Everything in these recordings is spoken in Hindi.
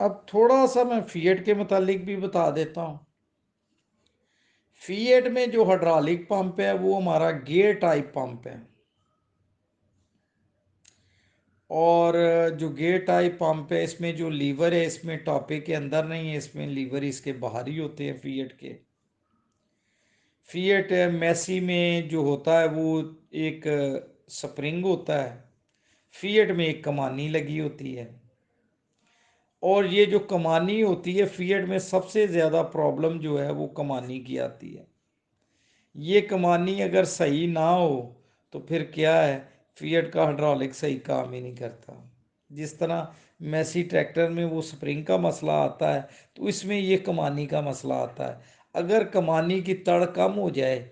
अब थोड़ा सा मैं फिएट के मुतालिक भी बता देता हूँ। फिएट में जो हाइड्रोलिक पंप है वो हमारा गियर टाइप पंप है, और जो गियर टाइप पंप है इसमें जो लीवर है इसमें टॉपे के अंदर नहीं है, इसमें लीवर इसके बाहर ही होते हैं फिएट के। फिएट मैसी में जो होता है वो एक स्प्रिंग होता है, फिएट में एक कमानी लगी होती है। और ये जो कमानी होती है फिएट में सबसे ज़्यादा प्रॉब्लम जो है वो कमानी की आती है। ये कमानी अगर सही ना हो तो फिर क्या है, फिएट का हाइड्रोलिक सही काम ही नहीं करता। जिस तरह मैसी ट्रैक्टर में वो स्प्रिंग का मसला आता है, तो इसमें ये कमानी का मसला आता है। अगर कमानी की तड़ कम हो जाए,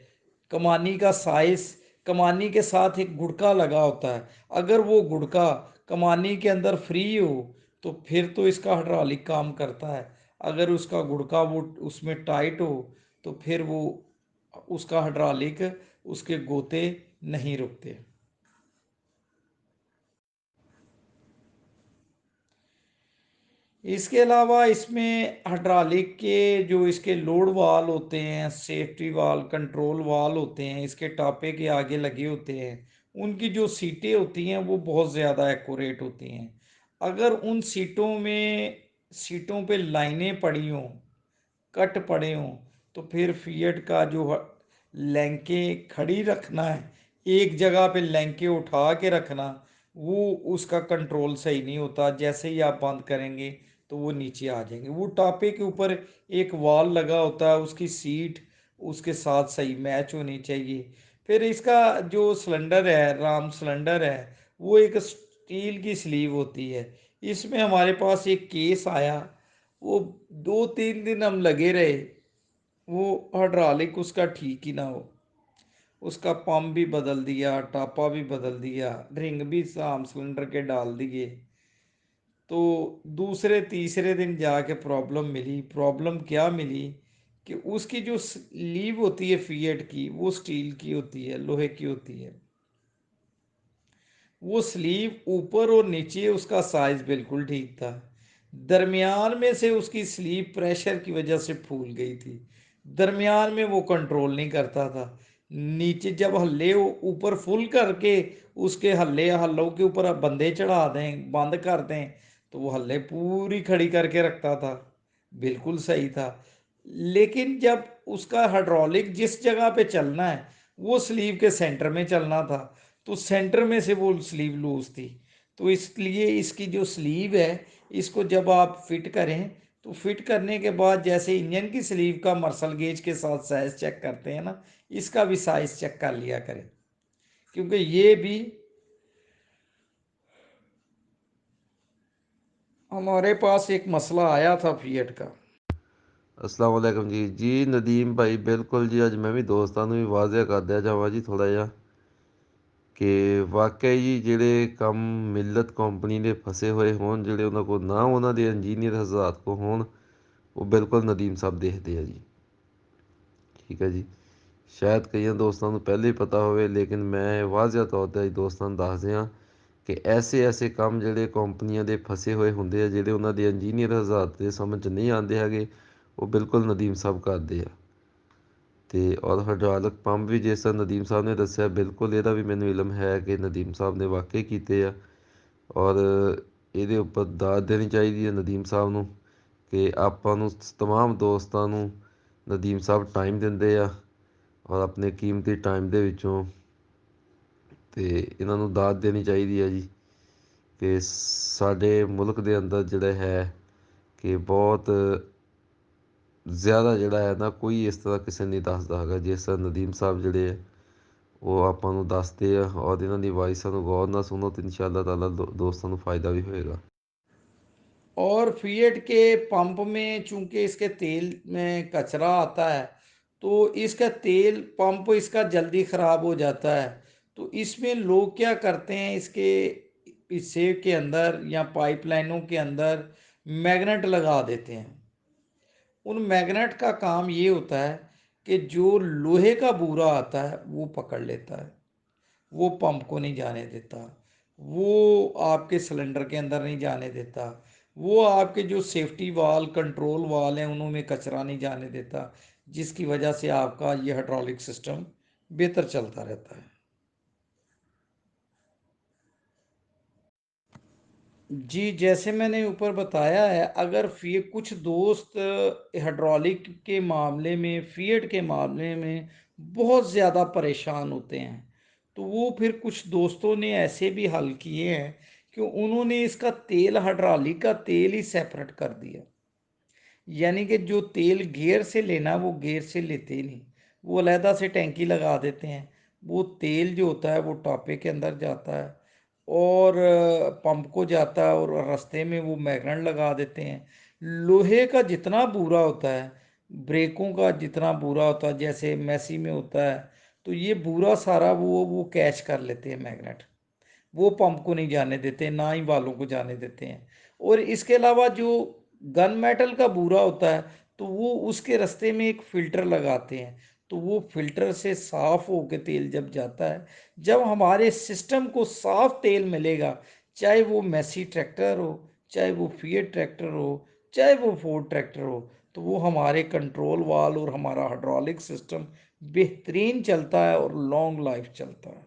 कमानी का साइज, कमानी के साथ एक गुड़का लगा होता है, अगर वो गुड़का कमानी के अंदर फ्री हो तो फिर तो इसका हाइड्रोलिक काम करता है। अगर उसका गुड़का वो उसमें टाइट हो तो फिर वो उसका हाइड्रोलिक, उसके गोते नहीं रुकते। इसके अलावा इसमें हाइड्रोलिक के जो इसके लोड वाल होते हैं, सेफ्टी वाल, कंट्रोल वाल होते हैं, इसके टापे के आगे लगे होते हैं, उनकी जो सीटें होती हैं वो बहुत ज़्यादा एक्यूरेट होती हैं। अगर उन सीटों पे लाइनें पड़ी हों, कट पड़े हों, तो फिर फिएट का जो लैंकें खड़ी रखना है, एक जगह पे लैंकें उठा के रखना, वो उसका कंट्रोल सही नहीं होता। जैसे ही आप बंद करेंगे तो वो नीचे आ जाएंगे। वो टापे के ऊपर एक वॉल लगा होता है, उसकी सीट उसके साथ सही मैच होनी चाहिए। फिर इसका जो सिलेंडर है, राम सिलेंडर है, वो एक स्टील की स्लीव होती है। इसमें हमारे पास एक केस आया, वो 2-3 दिन हम लगे रहे, वो हाइड्रोलिक उसका ठीक ही ना हो। उसका पंप भी बदल दिया, टापा भी बदल दिया, रिंग भी साम सिलेंडर के डाल दिए। तो दूसरे तीसरे दिन जाके प्रॉब्लम मिली। प्रॉब्लम क्या मिली कि उसकी जो लीव होती है फिएट की, वो स्टील की होती है, लोहे की होती है। वो स्लीव ऊपर और नीचे उसका साइज बिल्कुल ठीक था, दरमियान में से उसकी स्लीव प्रेशर की वजह से फूल गई थी, दरमियान में वो कंट्रोल नहीं करता था। नीचे जब हल्ले ऊपर फुल करके उसके हल्लों के ऊपर आप बंदे चढ़ा दें, बंद कर दें, तो वो हल्ले पूरी खड़ी करके रखता था, बिल्कुल सही था। लेकिन जब उसका हाइड्रोलिक जिस जगह पे चलना है वो स्लीव के सेंटर में चलना था, तो सेंटर में से वो स्लीव लूज थी। तो इसलिए इसकी जो स्लीव है, इसको जब आप फिट करें तो फिट करने के बाद जैसे इंजन की स्लीव का मर्सल गेज के साथ साइज चेक करते हैं ना, इसका भी साइज चेक कर लिया करें, क्योंकि ये भी हमारे पास एक मसला आया था फिएट का। अस्सलाम वालेकुम जी। जी नदीम भाई, बिल्कुल जी, अज मैं भी दोस्तों ਨੂੰ ਵੀ ਵਾਜ਼ਿਆ ਕਰ ਦਿਆ ਜਾਵਾਂ ਜੀ ਥੋੜ੍ਹਾ ਜਿਹਾ ਕਿ ਵਾਕਿਆ ਜੀ ਜਿਹੜੇ ਕੰਮ ਮਿਲਤ ਕੰਪਨੀ ਦੇ ਫਸੇ ਹੋਏ ਹੋਣ, ਜਿਹੜੇ ਉਹਨਾਂ ਕੋਲ ਨਾ ਉਹਨਾਂ ਦੇ ਇੰਜੀਨੀਅਰ ਹਜ਼ਰਤ ਕੋ ਹੋਣ, ਉਹ ਬਿਲਕੁਲ ਨਦੀਮ ਸਾਹਿਬ ਦੇਖਦੇ ਆ ਜੀ। ਠੀਕ ਹੈ ਜੀ। ਸ਼ਾਇਦ ਕਈਆਂ ਦੋਸਤਾਂ ਨੂੰ ਪਹਿਲੇ ਹੀ ਪਤਾ ਹੋਵੇ, ਲੇਕਿਨ ਮੈਂ ਵਾਜ਼ਿਆ ਤੌਰ 'ਤੇ ਅੱਜ ਦੋਸਤਾਂ ਨੂੰ ਦੱਸ ਦਿਆਂ ਕਿ ਐਸੇ ਕੰਮ ਜਿਹੜੇ ਕੰਪਨੀਆਂ ਦੇ ਫਸੇ ਹੋਏ ਹੁੰਦੇ ਆ, ਜਿਹੜੇ ਉਹਨਾਂ ਦੇ ਇੰਜੀਨੀਅਰ ਹਜ਼ਰਤ ਦੇ ਸਮਝ 'ਚ ਨਹੀਂ ਆਉਂਦੇ ਹੈਗੇ, ਉਹ ਬਿਲਕੁਲ ਨਦੀਮ ਸਾਹਿਬ ਕਰਦੇ ਆ। ਅਤੇ ਔਰ ਹਾਈਡ੍ਰੋਲਿਕ ਪੰਪ ਵੀ ਜਿਸ ਤਰ੍ਹਾਂ ਨਦੀਮ ਸਾਹਿਬ ਨੇ ਦੱਸਿਆ, ਬਿਲਕੁਲ ਇਹਦਾ ਵੀ ਮੈਨੂੰ ਇਲਮ ਹੈ ਕਿ ਨਦੀਮ ਸਾਹਿਬ ਨੇ ਵਾਕਈ ਕੀਤੇ ਆ। ਔਰ ਇਹਦੇ ਉੱਪਰ ਦਾਦ ਦੇਣੀ ਚਾਹੀਦੀ ਹੈ ਨਦੀਮ ਸਾਹਿਬ ਨੂੰ ਕਿ ਆਪਾਂ ਨੂੰ ਤਮਾਮ ਦੋਸਤਾਂ ਨੂੰ ਨਦੀਮ ਸਾਹਿਬ ਟਾਈਮ ਦਿੰਦੇ ਆ, ਔਰ ਆਪਣੇ ਕੀਮਤੀ ਟਾਈਮ ਦੇ ਵਿੱਚੋਂ, ਅਤੇ ਇਹਨਾਂ ਨੂੰ ਦਾਦ ਦੇਣੀ ਚਾਹੀਦੀ ਹੈ ਜੀ ਕਿ ਸਾਡੇ ਮੁਲਕ ਦੇ ਅੰਦਰ ਜਿਹੜਾ ਹੈ ਕਿ ਬਹੁਤ ਜ਼ਿਆਦਾ ਜਿਹੜਾ ਹੈ ਨਾ, ਕੋਈ ਇਸ ਤਰ੍ਹਾਂ ਕਿਸੇ ਨਹੀਂ ਦੱਸਦਾ ਹੈਗਾ ਜਿਸ ਤਰ੍ਹਾਂ ਨਦੀਮ ਸਾਹਿਬ ਜਿਹੜੇ ਆ ਉਹ ਆਪਾਂ ਨੂੰ ਦੱਸਦੇ ਆ। ਔਰ ਇਹਨਾਂ ਦੀ ਆਵਾਜ਼ ਸਾਨੂੰ ਗੌਰ ਨਾਲ सुनो तो इंशाअल्लाह ताला दोस्तों को फ़ायदा भी होएगा। और फिएट के पंप में चूंकि इसके तेल में कचरा आता है, तो इसका तेल पंप इसका जल्दी ख़राब हो जाता है। तो इसमें लोग क्या करते हैं, इसके हिस्से के अंदर या पाइपलाइनों के अंदर मैग्नेट लगा देते हैं। उन मैग्नेट का काम ये होता है कि जो लोहे का बूरा आता है वो पकड़ लेता है, वो पंप को नहीं जाने देता, वो आपके सिलेंडर के अंदर नहीं जाने देता, वो आपके जो सेफ्टी वाल कंट्रोल वाल हैं उनमें कचरा नहीं जाने देता, जिसकी वजह से आपका ये हाइड्रोलिक सिस्टम बेहतर चलता रहता है। जी, जैसे मैंने ऊपर बताया है, अगर फी कुछ दोस्त हाइड्रोलिक के मामले में, फ़िएट के मामले में बहुत ज़्यादा परेशान होते हैं, तो वो फिर कुछ दोस्तों ने ऐसे भी हल किए हैं कि उन्होंने इसका तेल, हाइड्रोलिक का तेल ही सेपरेट कर दिया। यानी कि जो तेल गियर से लेना वो गियर से लेते ही नहीं, वो अलहदा से टैंकी लगा देते हैं। वो तेल जो होता है वो टापे के अंदर जाता है और पंप को जाता है और रास्ते में वो मैग्नेट लगा देते हैं। लोहे का जितना बुरा होता है, ब्रेकों का जितना बुरा होता है, जैसे मैसी में होता है, तो ये बुरा सारा वो कैच कर लेते हैं मैग्नेट। वो पंप को नहीं जाने देते, ना ही वालों को जाने देते हैं। और इसके अलावा जो गन मेटल का बूरा होता है, तो वो उसके रास्ते में एक फिल्टर लगाते हैं, तो वो फिल्टर से साफ होकर तेल जब जाता है, जब हमारे सिस्टम को साफ तेल मिलेगा, चाहे वो मैसी ट्रैक्टर हो, चाहे वो फिएट ट्रैक्टर हो, चाहे वो फोर्ड ट्रैक्टर हो, तो वो हमारे कंट्रोल वाल और हमारा हाइड्रोलिक सिस्टम बेहतरीन चलता है और लॉन्ग लाइफ चलता है।